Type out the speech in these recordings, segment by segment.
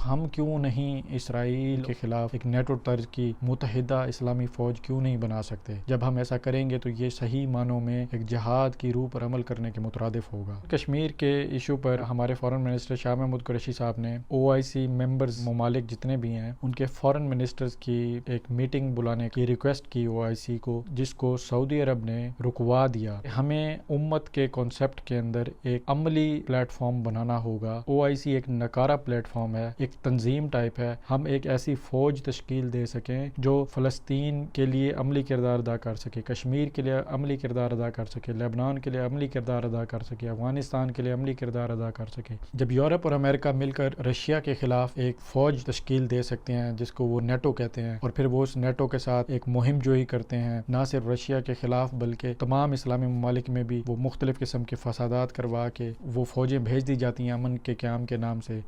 ہم کیوں نہیں اسرائیل کے خلاف ایک نیٹو طرز کی متحدہ اسلامی فوج کیوں نہیں بنا سکتے؟ جب ہم ایسا کریں گے تو یہ صحیح معنوں میں ایک جہاد کی روح پر عمل کرنے کے مترادف ہوگا۔ کشمیر کے ایشو پر ہمارے فارن منسٹر شاہ محمود قریشی صاحب نے OIC ممبرز ممالک جتنے بھی ہیں ان کے فارن منسٹرز کی ایک میٹنگ بلانے کی ریکویسٹ کی OIC کو، جس کو سعودی عرب نے رکوا دیا۔ ہمیں امت کے کانسیپٹ کے اندر ایک عملی پلیٹ فارم بنانا ہوگا۔ OIC ایک نکارہ پلیٹ فارم ہے، ایک تنظیم ٹائپ ہے۔ ہم ایک ایسی فوج تشکیل دے سکیں جو فلسطین کے لیے عملی کردار ادا کر سکے، کشمیر کے لیے عملی کردار ادا کر سکے، لیبنان کے لیے عملی کردار ادا کر سکے، افغانستان کے لیے عملی کردار ادا کر سکے۔ جب یورپ اور امریکہ مل کر رشیا کے خلاف ایک فوج تشکیل دے سکتے ہیں جس کو وہ نیٹو کہتے ہیں، اور پھر وہ اس نیٹو کے ساتھ ایک مہم جوئی کرتے ہیں، نہ صرف رشیا کے خلاف بلکہ تمام اسلامی ممالک میں بھی وہ مختلف قسم کے فسادات کروا کے وہ فوجیں بھیج دی جاتی ہیں امن کے قیام کے نام سے۔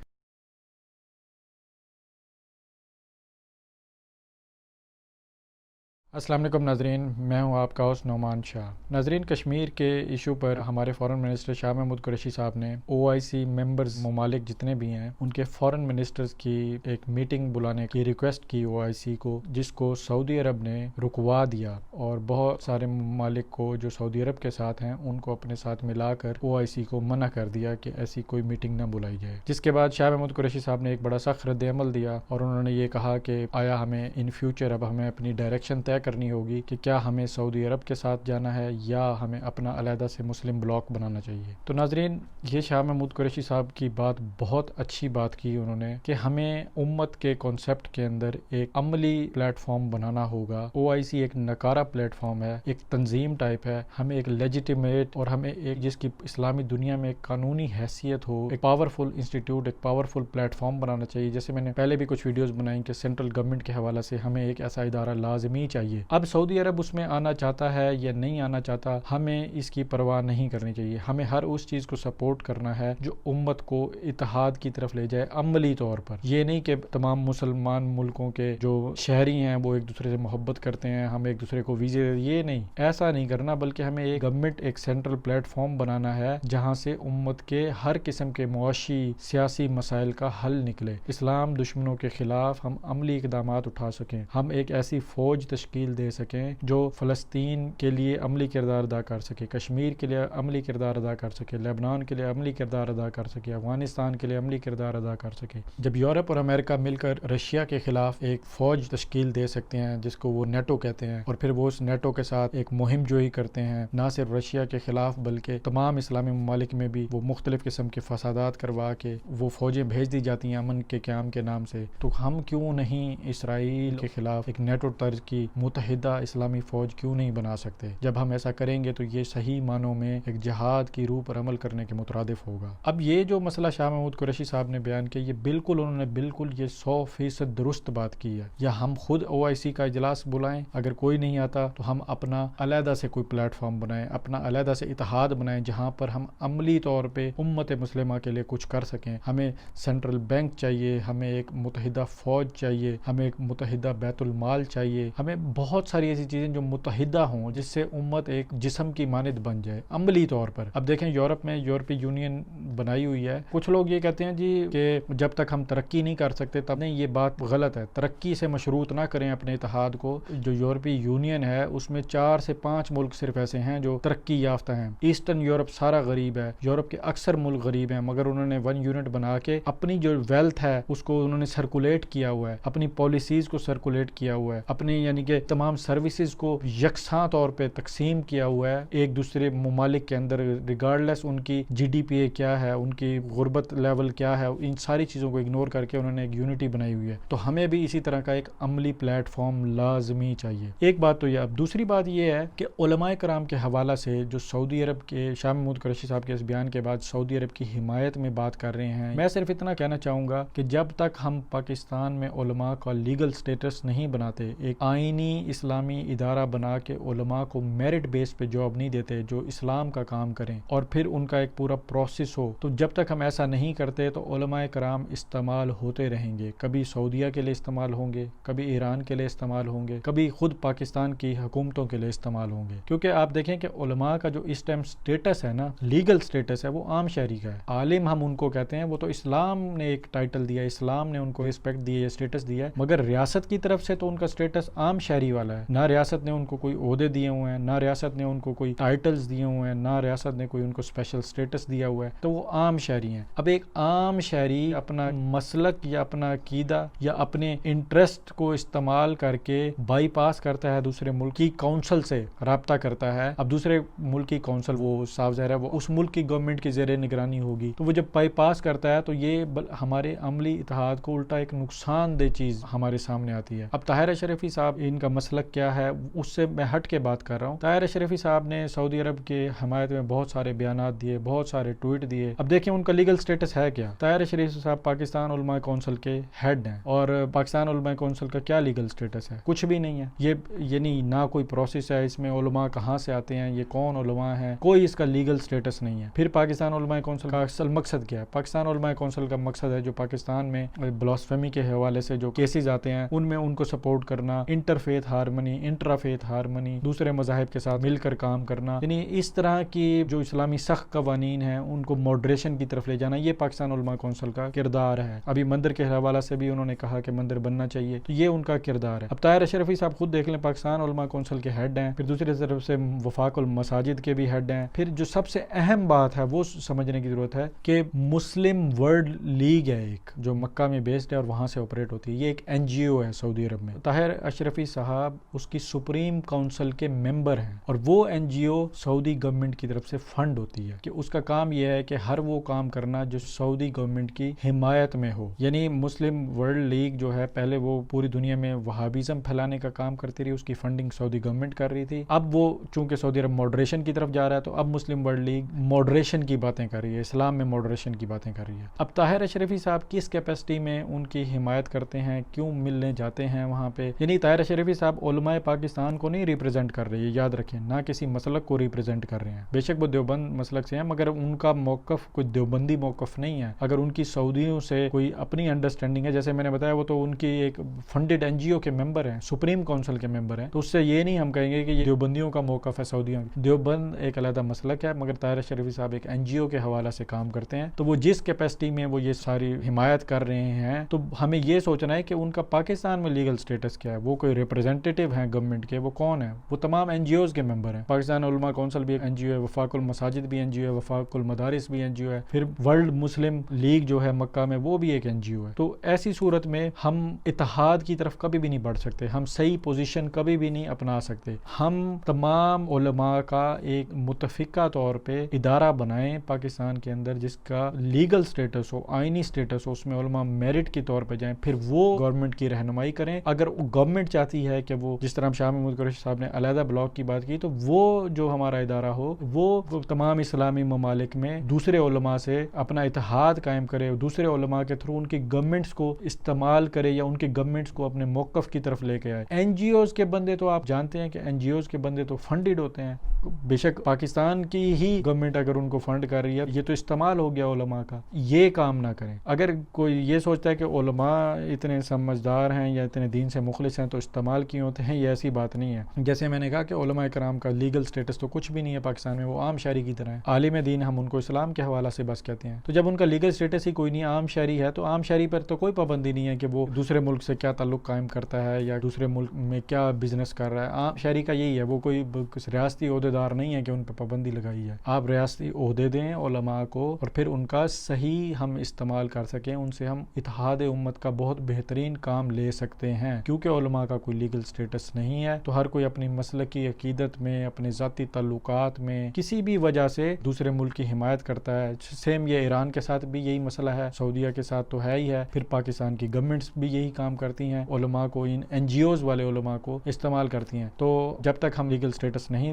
السلام علیکم ناظرین، میں ہوں آپ کا ہوسٹ نعمان شاہ۔ ناظرین، کشمیر کے ایشو پر ہمارے فارن منسٹر شاہ محمود قریشی صاحب نے OIC ممبرز ممالک جتنے بھی ہیں ان کے فارن منسٹرز کی ایک میٹنگ بلانے کی ریکویسٹ کی OIC کو، جس کو سعودی عرب نے رکوا دیا، اور بہت سارے ممالک کو جو سعودی عرب کے ساتھ ہیں ان کو اپنے ساتھ ملا کر OIC کو منع کر دیا کہ ایسی کوئی میٹنگ نہ بلائی جائے۔ جس کے بعد شاہ محمود قریشی صاحب نے ایک بڑا سخت رد عمل دیا اور انہوں نے یہ کہا کہ آیا ہمیں ان فیوچر اب ہمیں اپنی ڈائریکشن طے کرنی ہوگی کہ کیا ہمیں سعودی عرب کے ساتھ جانا ہے یا ہمیں اپنا علیحدہ سے مسلم بلاک بنانا چاہیے۔ تو ناظرین، یہ شاہ محمود قریشی صاحب کی بات بہت اچھی بات کی انہوں نے کہ ہمیں امت کے کانسیپٹ کے اندر ایک عملی پلیٹ فارم بنانا ہوگا۔ OIC ایک نکارہ پلیٹ فارم ہے، ایک تنظیم ٹائپ ہے۔ ہمیں ایک لیجیٹیمیٹ اور ہمیں ایک جس کی اسلامی دنیا میں ایک قانونی حیثیت ہو، ایک پاورفل انسٹیٹیوٹ، ایک پاورفل پلیٹ فارم بنانا چاہیے۔ جیسے میں نے پہلے بھی کچھ ویڈیوز بنائی کہ سینٹرل گورنمنٹ کے حوالے سے ہمیں ایک ایسا ادارہ لازمی چاہیے۔ اب سعودی عرب اس میں آنا چاہتا ہے یا نہیں آنا چاہتا، ہمیں اس کی پرواہ نہیں کرنی چاہیے۔ ہمیں ہر اس چیز کو سپورٹ کرنا ہے جو امت کو اتحاد کی طرف لے جائے عملی طور پر۔ یہ نہیں کہ تمام مسلمان ملکوں کے جو شہری ہیں وہ ایک دوسرے سے محبت کرتے ہیں، ہم ایک دوسرے کو ویزے، یہ نہیں، ایسا نہیں کرنا، بلکہ ہمیں ایک گورنمنٹ، ایک سینٹرل پلیٹ فارم بنانا ہے جہاں سے امت کے ہر قسم کے معاشی سیاسی مسائل کا حل نکلے، اسلام دشمنوں کے خلاف ہم عملی اقدامات اٹھا سکیں، ہم ایک ایسی فوج تشکیل دے سکیں جو فلسطین کے لیے عملی کردار ادا کر سکے، کشمیر کے لیے عملی کردار ادا کر سکے، لیبنان کے لیے عملی کردار ادا کر سکے، افغانستان کے لیے عملی کردار ادا کر سکے۔ جب یورپ اور امریکہ مل کر رشیا کے خلاف ایک فوج تشکیل دے سکتے ہیں جس کو وہ نیٹو کہتے ہیں، اور پھر وہ اس نیٹو کے ساتھ ایک مہم جوئی کرتے ہیں، نہ صرف رشیا کے خلاف بلکہ تمام اسلامی ممالک میں بھی وہ مختلف قسم کے فسادات کروا کے وہ فوجیں بھیج دی جاتی ہیں امن کے قیام کے نام سے، تو ہم کیوں نہیں اسرائیل کے خلاف ایک نیٹو طرز کی متحدہ اسلامی فوج کیوں نہیں بنا سکتے؟ جب ہم ایسا کریں گے تو یہ صحیح معنوں میں ایک جہاد کی روح پر عمل کرنے کے مترادف ہوگا۔ اب یہ جو مسئلہ شاہ محمود قریشی صاحب نے بیان کیا، یہ بالکل انہوں نے بالکل یہ 100% درست بات کی ہے۔ یا ہم خود OIC کا اجلاس بلائیں، اگر کوئی نہیں آتا تو ہم اپنا علیحدہ سے کوئی پلیٹ فارم بنائیں، اپنا علیحدہ سے اتحاد بنائیں جہاں پر ہم عملی طور پہ امت مسلمہ کے لیے کچھ کر سکیں۔ ہمیں سینٹرل بینک چاہیے، ہمیں ایک متحدہ فوج چاہیے، ہمیں ایک متحدہ بیت المال چاہیے، ہمیں بہت ساری ایسی چیزیں جو متحدہ ہوں جس سے امت ایک جسم کی مانند بن جائے عملی طور پر۔ اب دیکھیں یورپ میں یورپی یونین بنائی ہوئی ہے، کچھ لوگ یہ کہتے ہیں جی کہ جب تک ہم ترقی نہیں کر سکتے تب نہیں، یہ بات غلط ہے۔ ترقی سے مشروط نہ کریں اپنے اتحاد کو۔ جو یورپی یونین ہے اس میں 4 سے 5 ملک صرف ایسے ہیں جو ترقی یافتہ ہیں۔ ایسٹرن یورپ سارا غریب ہے، یورپ کے اکثر ملک غریب ہیں، مگر انہوں نے 1 یونٹ بنا کے اپنی جو ویلتھ ہے اس کو انہوں نے سرکولیٹ کیا ہوا ہے، اپنی پالیسیز کو سرکولیٹ کیا ہوا ہے، اپنی یعنی کہ تمام سروسز کو یکساں طور پہ تقسیم کیا ہوا ہے ایک دوسرے ممالک کے اندر، ریگارڈلیس ان کی GDP کیا ہے، ان کی غربت لیول کیا ہے، ان ساری چیزوں کو اگنور کر کے انہوں نے ایک یونٹی بنائی ہوئی ہے۔ تو ہمیں بھی اسی طرح کا ایک عملی پلیٹ فارم لازمی چاہیے۔ ایک بات تو یہ، اب دوسری بات یہ ہے کہ علماء کرام کے حوالہ سے جو سعودی عرب کے شاہ محمود قریشی صاحب کے اس بیان کے بعد سعودی عرب کی حمایت میں بات کر رہے ہیں، میں صرف اتنا کہنا چاہوں گا کہ جب تک ہم پاکستان میں علماء کا لیگل سٹیٹس نہیں بناتے، ایک آئینی دینی اسلامی ادارہ بنا کے علماء کو میرٹ بیس پہ جاب نہیں دیتے جو اسلام کا کام کریں اور پھر ان کا ایک پورا پروسیس ہو، تو جب تک ہم ایسا نہیں کرتے تو علماء کرام استعمال ہوتے رہیں گے. کبھی سعودیہ کے لیے استعمال ہوں گے، کبھی ایران کے لیے استعمال ہوں گے، کبھی خود پاکستان کی حکومتوں کے لیے استعمال ہوں گے. کیونکہ آپ دیکھیں کہ علماء کا جو اس ٹائم سٹیٹس ہے نا، لیگل سٹیٹس ہے، وہ عام شہری کا ہے. عالم ہم ان کو کہتے ہیں، وہ تو اسلام نے ایک ٹائٹل دیا، اسلام نے ان کو رسپیکٹ دی ہے، سٹیٹس دیا ہے، مگر ریاست کی طرف سے تو ان کا سٹیٹس عام شہری والا ہے. نہ ریاست نے ان کو کوئی عہدے دیے ہوئے ہیں، نہ ریاست نے ان کو کوئی ٹائٹلز دیے ہوئے ہیں، نہ ریاست نے کوئی ان کو اسپیشل سٹیٹس دیا ہوا ہے. تو وہ عام شہری ہیں. اب ایک عام شہری اپنا مسلک یا اپنا عقیدہ یا اپنے انٹرسٹ کو استعمال کر کے بائی پاس کرتا ہے، دوسرے ملک کی کونسل سے رابطہ کرتا ہے. اب دوسرے ملک کی کونسل وہ صاف ظاہر ہے وہ اس ملک کی گورنمنٹ کی زیر نگرانی ہوگی، تو وہ جب بائی پاس کرتا ہے تو یہ ہمارے عملی اتحاد کو الٹا ایک نقصان دہ چیز ہمارے سامنے آتی ہے. اب طاہر اشرفی صاحب ان کا مسلک کیا ہے اس سے میں ہٹ کے بات کر رہا ہوں. طاہر اشرفی صاحب نے سعودی عرب کے حمایت میں بہت سارے بیانات دیے، بہت سارے ٹویٹ دیے. اب دیکھیں ان کا لیگل سٹیٹس ہے کیا. طاہر اشرفی صاحب پاکستان علماء کونسل کے ہیڈ ہیں، اور پاکستان علماء کونسل کا کیا لیگل سٹیٹس ہے؟ کچھ بھی نہیں ہے. یہ یعنی نہ کوئی پروسیس ہے اس میں، علماء کہاں سے آتے ہیں، یہ کون علماء ہیں، کوئی اس کا لیگل سٹیٹس نہیں ہے. پھر پاکستان علماء کونسل کا اصل مقصد کیا ہے؟ پاکستان علماء کونسل کا مقصد ہے جو پاکستان میں بلاسفیمی کے حوالے سے جو کیسز آتے ہیں ان میں ان کو سپورٹ کرنا، inter faith harmony, intra faith harmony, دوسرے مذاہب کے ساتھ مل کر کام کرنا، یعنی اس طرح کی جو اسلامی سخت قوانین ہیں ان کو ماڈریشن کی طرف لے جانا. یہ پاکستان علماء کونسل کا کردار ہے. ابھی مندر کے حوالے سے بھی انہوں نے کہا کہ مندر بننا چاہیے، تو یہ ان کا کردار ہے. اب طاہر اشرفی صاحب خود دیکھ لیں، پاکستان علماء کونسل کے ہیڈ ہیں، پھر دوسری طرف سے وفاق المساجد کے بھی ہیڈ ہیں. پھر جو سب سے اہم بات ہے وہ سمجھنے کی ضرورت ہے کہ مسلم ورلڈ لیگ ہے ایک جو مکہ میں بیسڈ ہے اور وہاں سے آپریٹ ہوتی ہے. یہ ایک این جی او ہے سعودی عرب میں. طاہر اشرفی صاحب اس کی سپریم کونسل کے ممبر ہیں، اور وہ این جی او سعودی گورنمنٹ کی طرف سے فنڈ ہوتی ہے کہ اس کا کام یہ ہے کہ ہر وہ کام کرنا جو سعودی گورنمنٹ کی حمایت میں ہو. یعنی مسلم ورلڈ لیگ جو ہے پہلے وہ پوری دنیا میں وہابیزم پھیلانے کا کام کرتی رہی، اس کی فنڈنگ سعودی گورنمنٹ کر رہی تھی. اب وہ چونکہ سعودی عرب ماڈریشن کی طرف جا رہا ہے تو اب مسلم ورلڈ لیگ ماڈریشن کی باتیں کر رہی ہے، اسلام میں ماڈریشن کی باتیں کر رہی ہے. اب طاہر اشرفی صاحب کس کیپیسٹی میں ان کی حمایت کرتے ہیں، کیوں ملنے جاتے ہیں وہاں پہ؟ یعنی طاہر اشرفی صاحب علماء پاکستان کو نہیں ریپرزینٹ کر رہے ہیں، یاد رکھیں، نہ کسی مسلک کو ریپرزینٹ کر رہے ہیں. بے شک وہ دیوبند مسلک سے ہیں مگر ان کا موقف کوئی دیوبندی موقف نہیں ہے. اگر ان کی سعودیوں سے کوئی اپنی انڈرسٹینڈنگ ہے، جیسے میں نے بتایا وہ تو ان کی ایک فنڈڈ این جی او کے ممبر ہیں، سپریم کونسل کے ممبر ہیں، تو اس سے یہ نہیں ہم کہیں گے کہ یہ دیوبندیوں کا موقف ہے سعودیوں. دیوبند ایک علیحدہ مسلک ہے، مگر طاہر اشرفی صاحب ایک این جی او کے حوالے سے کام کرتے ہیں. تو وہ جس کیپیسٹی میں وہ یہ ساری حمایت کر رہے ہیں تو ہمیں یہ سوچنا ہے کہ ان کا پاکستان میں لیگل سٹیٹس کیا ہے. وہ کوئی ریپرزینٹیٹیو ہیں گورنمنٹ کے، وہ کون ہیں؟ وہ تمام این جی اوز کے ممبر ہیں. پاکستان علماء کونسل بھی ایک این جی او ہے، وفاق المساجد بھی این جی او ہے، وفاق المدارس بھی این جی او ہے، پھر ورلڈ مسلم لیگ جو ہے مکہ میں وہ بھی ایک این جی او ہے. تو ایسی صورت میں ہم اتحاد کی طرف کبھی بھی نہیں بڑھ سکتے، ہم صحیح پوزیشن کبھی بھی نہیں اپنا سکتے. ہم تمام علماء کا ایک متفقہ طور پہ ادارہ بنائیں پاکستان کے اندر جس کا لیگل سٹیٹس ہو، آئینی سٹیٹس ہو، اس میں علماء میرٹ کے طور پہ جائیں، پھر وہ گورنمنٹ کی رہنمائی کریں. اگر گورنمنٹ چاہتی ہے کہ وہ جس طرح شاہ محمود قریشی صاحب نے علیحدہ بلاک کی بات کی، تو وہ جو ہمارا ادارہ ہو وہ تمام اسلامی ممالک میں دوسرے علماء سے اپنا اتحاد قائم کرے، دوسرے علماء کے تھرو ان کی گورنمنٹس کو استعمال کرے یا ان کی گورنمنٹس کو اپنے موقف کی طرف لے کے آئے. این جی اوز کے بندے تو آپ جانتے ہیں کہ این جی اوز کے بندے تو فنڈڈ ہوتے ہیں. بے شک پاکستان کی ہی گورنمنٹ اگر ان کو فنڈ کر رہی ہے، یہ تو استعمال ہو گیا علماء کا. یہ کام نہ کریں. اگر کوئی یہ سوچتا ہے کہ علماء اتنے سمجھدار ہیں یا اتنے دین سے مخلص ہیں تو استعمال کیوں ہوتے ہیں، یہ ایسی بات نہیں ہے. جیسے میں نے کہا کہ علماء کرام کا لیگل سٹیٹس تو کچھ بھی نہیں ہے پاکستان میں، وہ عام شہری کی طرح ہے. عالم دین ہم ان کو اسلام کے حوالے سے بس کہتے ہیں. تو جب ان کا لیگل سٹیٹس ہی کوئی نہیں، عام شہری ہے، تو عام شہری پر تو کوئی پابندی نہیں ہے کہ وہ دوسرے ملک سے کیا تعلق قائم کرتا ہے یا دوسرے ملک میں کیا بزنس کر رہا ہے. عام شہری کا یہی ہے، وہ کوئی ریاستی عہدیدار نہیں ہے کہ ان پہ پابندی لگائی ہے. آپ ریاستی عہدے دیں علماء کو اور پھر ان کا صحیح ہم استعمال کر سکیں، ان سے ہم اتحاد امت کا بہت بہترین کام لے سکتے ہیں. کیونکہ علماء کا کوئی لیگل سٹیٹس نہیں ہے تو ہر کوئی اپنی مسلکی عقیدت میں، اپنے ذاتی تعلقات میں کسی بھی وجہ سے دوسرے ملک کی حمایت کرتا ہے. سیم یہ ایران کے ساتھ بھی یہی مسئلہ ہے، سعودیہ کے ساتھ تو ہے ہی ہے، پھر پاکستان کی گورنمنٹس بھی یہی کام کرتی ہیں، علماء کو، ان این جی اوز والے علماء کو استعمال کرتی ہیں. تو جب تک ہم لیگل سٹیٹس نہیں